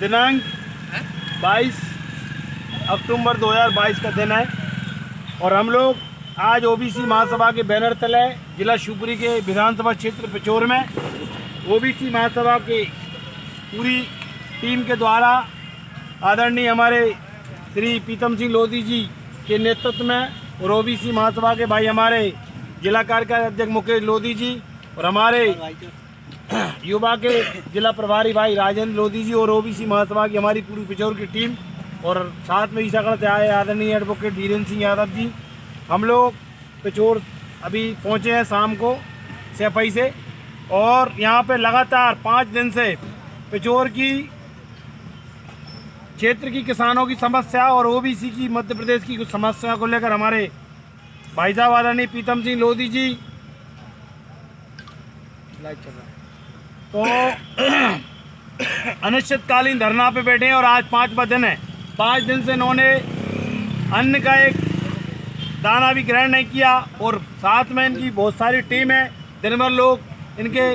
दिनांक 22 अक्टूबर 2022 का दिन है और हम लोग आज ओबीसी महासभा के बैनर तले जिला शिवपुरी के विधानसभा क्षेत्र पिचौर में ओबीसी महासभा के पूरी टीम के द्वारा आदरणीय हमारे श्री पीतम सिंह लोधी जी के नेतृत्व में और ओबीसी महासभा के भाई हमारे जिला कार्यकारी अध्यक्ष मुकेश लोधी जी और हमारे युवा के जिला प्रभारी भाई राजेंद्र लोधी जी और ओबीसी महासभा की हमारी पूरी पिचौर की टीम और साथ में ईसागढ़ से आए आदरणीय एडवोकेट धीरेन्द्र सिंह यादव जी, हम लोग पिचौर अभी पहुंचे हैं शाम को सैफई से और यहाँ पे लगातार 5 दिन से पिचौर की क्षेत्र की किसानों की समस्या और ओबीसी की मध्य प्रदेश की कुछ समस्या को लेकर हमारे भाई साहब आदरणीय पीतम सिंह लोधी जी लाइव चल रहा है तो अनिश्चितकालीन धरना पे बैठे हैं और आज 5वां दिन है। 5 दिन से इन्होंने अन्न का एक दाना भी ग्रहण नहीं किया और साथ में इनकी बहुत सारी टीम है। दिन भर लोग इनके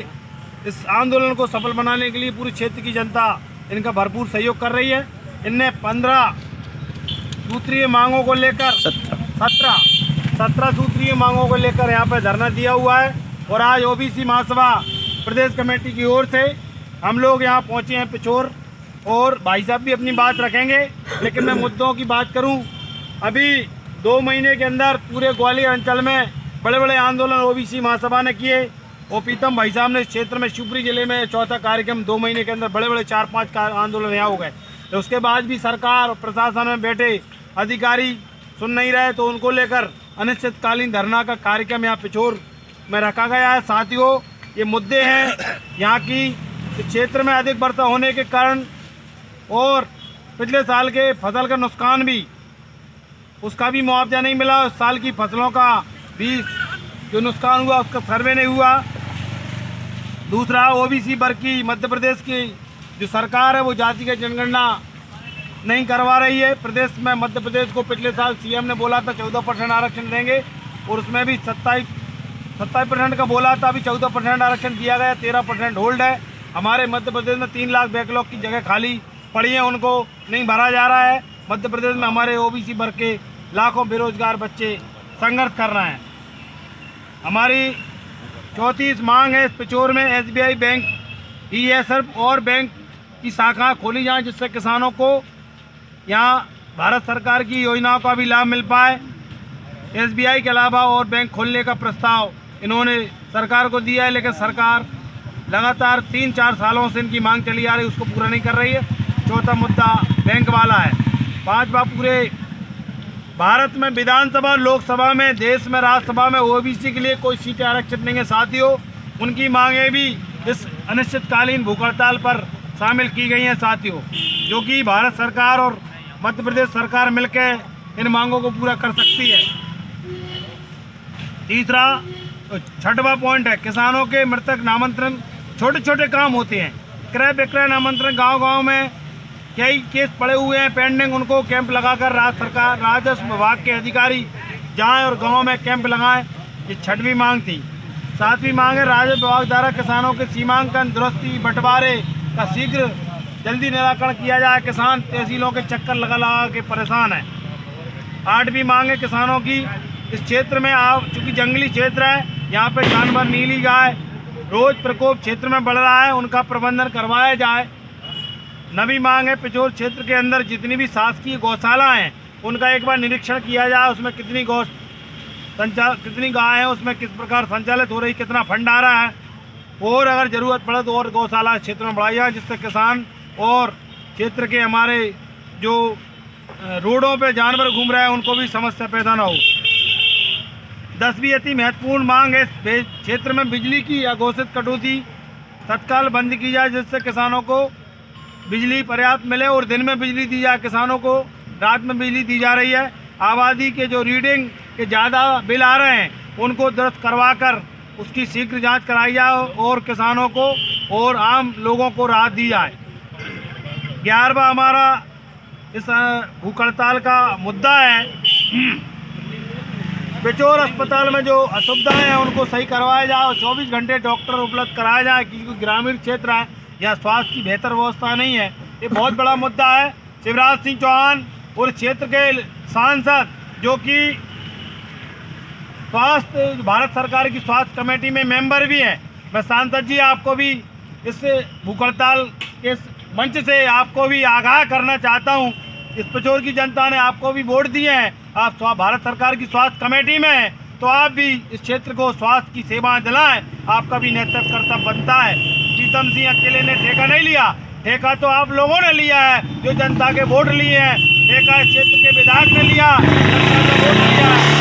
इस आंदोलन को सफल बनाने के लिए पूरी क्षेत्र की जनता इनका भरपूर सहयोग कर रही है। इनने 15 सूत्रीय मांगों को लेकर 17 सूत्रीय मांगों को लेकर यहाँ पर धरना दिया हुआ है और आज ओबीसी महासभा प्रदेश कमेटी की ओर से हम लोग यहाँ पहुँचे हैं पिचौर और भाई साहब भी अपनी बात रखेंगे, लेकिन मैं मुद्दों की बात करूँ। अभी 2 महीने के अंदर पूरे ग्वालियर अंचल में बड़े बड़े आंदोलन ओबीसी महासभा ने किए और पीतम भाई साहब ने इस क्षेत्र में शिवपुरी जिले में चौथा कार्यक्रम 2 महीने के अंदर बड़े बड़े 4-5 आंदोलन यहाँ हो गए। तो उसके बाद भी सरकार और प्रशासन में बैठे अधिकारी सुन नहीं रहे, तो उनको लेकर अनिश्चितकालीन धरना का कार्यक्रम यहाँ पिचौर में रखा गया है। साथियों, ये मुद्दे हैं यहाँ की क्षेत्र में अधिक वर्षा होने के कारण और पिछले साल के फसल का नुकसान भी उसका भी मुआवजा नहीं मिला। उस साल की फसलों का भी जो नुकसान हुआ उसका सर्वे नहीं हुआ। दूसरा, ओबीसी वर्ग की मध्य प्रदेश की जो सरकार है वो जातिगत जनगणना नहीं करवा रही है। प्रदेश में मध्य प्रदेश को पिछले साल सीएम ने बोला था 14% आरक्षण देंगे और उसमें भी 27% का बोला था। अभी 14% आरक्षण दिया गया, 13% होल्ड है। हमारे मध्य प्रदेश में 3 लाख बैकलॉग की जगह खाली पड़ी है, उनको नहीं भरा जा रहा है। मध्य प्रदेश में हमारे ओबीसी वर्ग के लाखों बेरोजगार बच्चे संघर्ष कर रहे हैं। हमारी चौथी मांग है, इस पिचौर में एसबीआई बैंक, ईएसएफ और बैंक की शाखा खोली जाए जिससे किसानों को यहाँ भारत सरकार की योजनाओं का भी लाभ मिल पाए। एसबीआई के अलावा और बैंक खोलने का प्रस्ताव इन्होंने सरकार को दिया है, लेकिन सरकार लगातार 3-4 सालों से इनकी मांग चली आ रही है, उसको पूरा नहीं कर रही है। चौथा मुद्दा बैंक वाला है। 5वां, पूरे भारत में विधानसभा, लोकसभा में, देश में, राज्यसभा में ओबीसी के लिए कोई सीटें आरक्षित नहीं है। साथियों, उनकी मांगें भी इस अनिश्चितकालीन भूख हड़ताल पर शामिल की गई हैं साथियों, जो कि भारत सरकार और मध्य प्रदेश सरकार मिलकर इन मांगों को पूरा कर सकती है। तीसरा, 6वां पॉइंट है, किसानों के मृतक नामांतरण। छोटे छोटे काम होते हैं, क्रय विक्रय नामांतरण, गांव-गांव में कई केस पड़े हुए हैं पेंडिंग, उनको कैंप लगाकर राज्य सरकार, राजस्व विभाग के अधिकारी जाएं और गांव में कैंप लगाएं। ये 6वीं मांग थी। 7वीं मांग है, राजस्व विभाग द्वारा किसानों के सीमांकन, दुरुस्ती, बंटवारे का शीघ्र जल्दी निराकरण किया जाए। किसान तहसीलों के चक्कर लगा के परेशान है। 8वीं मांग है, किसानों की इस क्षेत्र में चूँकि जंगली क्षेत्र है, यहाँ पे जानवर, नीली गाय रोज प्रकोप क्षेत्र में बढ़ रहा है, उनका प्रबंधन करवाया जाए। 9वीं मांग है, पिचौर क्षेत्र के अंदर जितनी भी शासकीय गौशाला हैं उनका एक बार निरीक्षण किया जाए, उसमें कितनी गाय हैं, उसमें किस प्रकार संचालित हो रही, कितना फंड आ रहा है और अगर ज़रूरत पड़े तो और गौशाला क्षेत्र में बढ़ाई जाए, जिससे किसान और क्षेत्र के हमारे जो रोडों पे जानवर घूम रहे हैं उनको भी समस्या पैदा ना हो। 10वीं अति महत्वपूर्ण मांग है, क्षेत्र में बिजली की अघोषित कटौती तत्काल बंद की जाए, जिससे किसानों को बिजली पर्याप्त मिले और दिन में बिजली दी जाए। किसानों को रात में बिजली दी जा रही है। आबादी के जो रीडिंग के ज़्यादा बिल आ रहे हैं उनको दुरुस्त करवाकर उसकी शीघ्र जांच कराई जाए और किसानों को और आम लोगों को राहत दी जाए। 11वां हमारा इस भूख हड़ताल का मुद्दा है, पिचौर अस्पताल में जो असुविधाएं हैं उनको सही करवाया जाए और 24 घंटे डॉक्टर उपलब्ध कराया जाए, क्योंकि ग्रामीण क्षेत्र है, यहाँ स्वास्थ्य की बेहतर व्यवस्था नहीं है। ये बहुत बड़ा मुद्दा है। शिवराज सिंह चौहान और क्षेत्र के सांसद जो कि स्वास्थ्य भारत सरकार की स्वास्थ्य कमेटी में मेंबर भी हैं, मैं सांसद जी आपको भी इस भूख हड़ताल के मंच से आपको भी आगाह करना चाहता हूं। इस पिछोर की जनता ने आपको भी वोट दिए हैं, आप भारत सरकार की स्वास्थ्य कमेटी में हैं, तो आप भी इस क्षेत्र को स्वास्थ्य की सेवाएं दिलाएं, आपका भी नेतृत्व कर्तव्य बनता है। प्रीतम सिंह अकेले ने ठेका नहीं लिया, ठेका तो आप लोगों ने लिया है जो जनता के वोट लिए हैं। ठेका क्षेत्र के विधायक ने लिया, जनता का वोट लिया है।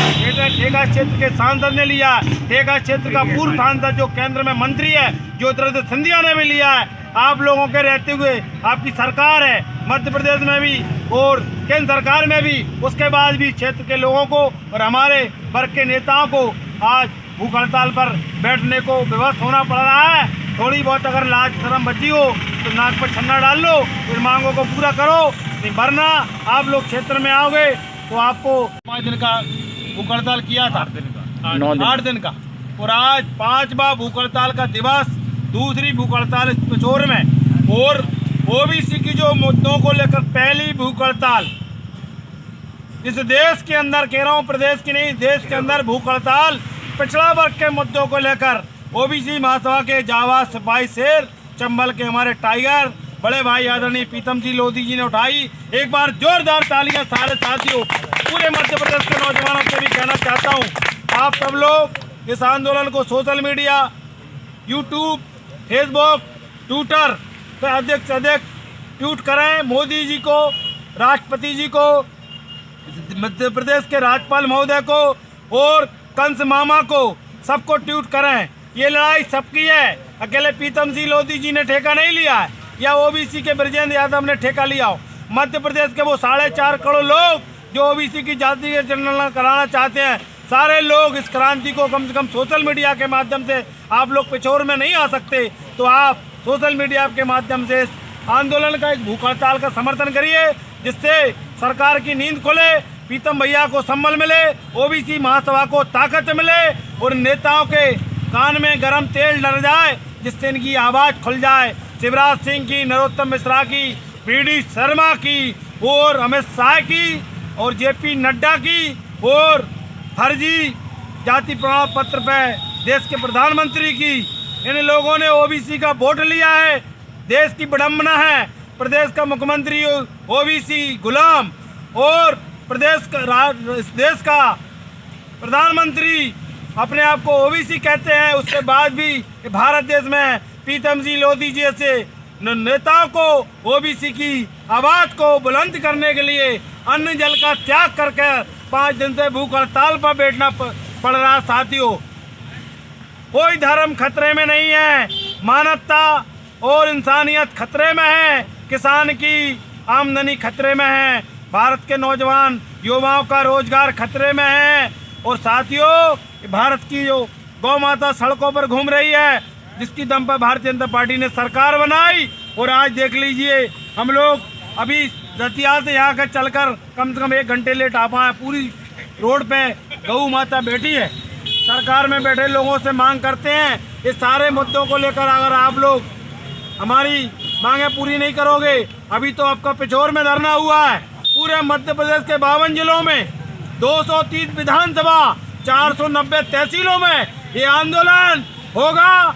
ठेका क्षेत्र के सांसद ने लिया, ठेका क्षेत्र का पूर्व सांसद जो केंद्र में मंत्री है ज्योतिरादित्य सिंधिया ने भी लिया है। आप लोगों के रहते हुए आपकी सरकार है मध्य प्रदेश में भी और केंद्र सरकार में भी, उसके बाद भी क्षेत्र के लोगों को और हमारे वर्ग के नेताओं को आज भूख हड़ताल पर बैठने को विवश होना पड़ रहा है। थोड़ी बहुत अगर लाज शर्म बची हो तो नाक पर छन्ना डाल लो, फिर मांगों को पूरा करो, नहीं वरना आप लोग क्षेत्र में आओगे तो आपको 5 दिन का भूख हड़ताल किया था, 8 दिन का, और आज 5वां भूख हड़ताल का दिवस, दूसरी भूख हड़ताल इस पिछोर में। और ओबीसी की जो मुद्दों को लेकर पहली भूख हड़ताल इस देश के अंदर, कह रहा हूँ प्रदेश की नहीं, देश के अंदर भूख हड़ताल पिछड़ा वर्ग के मुद्दों को लेकर ओबीसी महासभा के जाबाज सिपाही शेर, चंबल के हमारे टाइगर बड़े भाई आदरणीय प्रीतम सिंह लोधी जी ने उठाई। एक बार जोरदार तालियां सारे साथियों, पूरे मध्य प्रदेश के नौजवानों से भी कहना चाहता हूं, आप सब लोग इस आंदोलन को social media, YouTube, Facebook, Twitter पे अधिक से अधिक ट्वीट करें। मोदी जी को, राष्ट्रपति जी को, मध्य प्रदेश के राज्यपाल महोदय को और कंस मामा को, सबको ट्वीट करें। ये लड़ाई सबकी है, अकेले प्रीतम सिंह लोधी जी ने ठेका नहीं लिया है या ओबीसी के ब्रजेंद्र यादव ने ठेका लिया हो। मध्य प्रदेश के वो 4.5 करोड़ लोग जो ओबीसी की जाति के जनगणना कराना चाहते हैं, सारे लोग इस क्रांति को कम से कम सोशल मीडिया के माध्यम से, आप लोग पिछोर में नहीं आ सकते तो आप सोशल मीडिया के माध्यम से इस आंदोलन का, एक भूख हड़ताल का समर्थन करिए, जिससे सरकार की नींद खुले, प्रीतम भैया को संबल मिले, ओबीसी महासभा को ताकत मिले और नेताओं के कान में गरम तेल डर जाए, जिससे इनकी आवाज़ खुल जाए। शिवराज सिंह की, नरोत्तम मिश्रा की, बीडी शर्मा की और अमित शाह की और जेपी नड्डा की और फर्जी जाति प्रमाण पत्र पे देश के प्रधानमंत्री की, इन लोगों ने ओबीसी का वोट लिया है। देश की विडंबना है, प्रदेश का मुख्यमंत्री ओबीसी गुलाम और इस देश का प्रधानमंत्री अपने आप को ओबीसी कहते हैं। उसके बाद भी भारत देश में प्रीतम सिंह लोधी जी जैसे नेताओं को ओबीसी की आवाज़ को बुलंद करने के लिए अन्न जल का त्याग करके 5 दिन से भूख हड़ताल पर बैठना पड़ रहा। साथियों, कोई धर्म खतरे में नहीं है, मानवता और इंसानियत खतरे में है, किसान की आमदनी खतरे में है, भारत के नौजवान युवाओं का रोजगार खतरे में है। और साथियों, भारत की जो गौ माता सड़कों पर घूम रही है, जिसकी दम पर भारतीय जनता पार्टी ने सरकार बनाई, और आज देख लीजिए हम लोग अभी दतिया से यहाँ का चलकर कम से कम 1 घंटे लेट आ पाए। पूरी रोड पे गौ माता बैठी है। सरकार में बैठे लोगों से मांग करते हैं, ये सारे मुद्दों को लेकर अगर आप लोग हमारी मांगे पूरी नहीं करोगे, अभी तो आपका पिछोर में धरना हुआ है, पूरे मध्य प्रदेश के 52 जिलों में 230 विधानसभा 490 तहसीलों में ये आंदोलन होगा।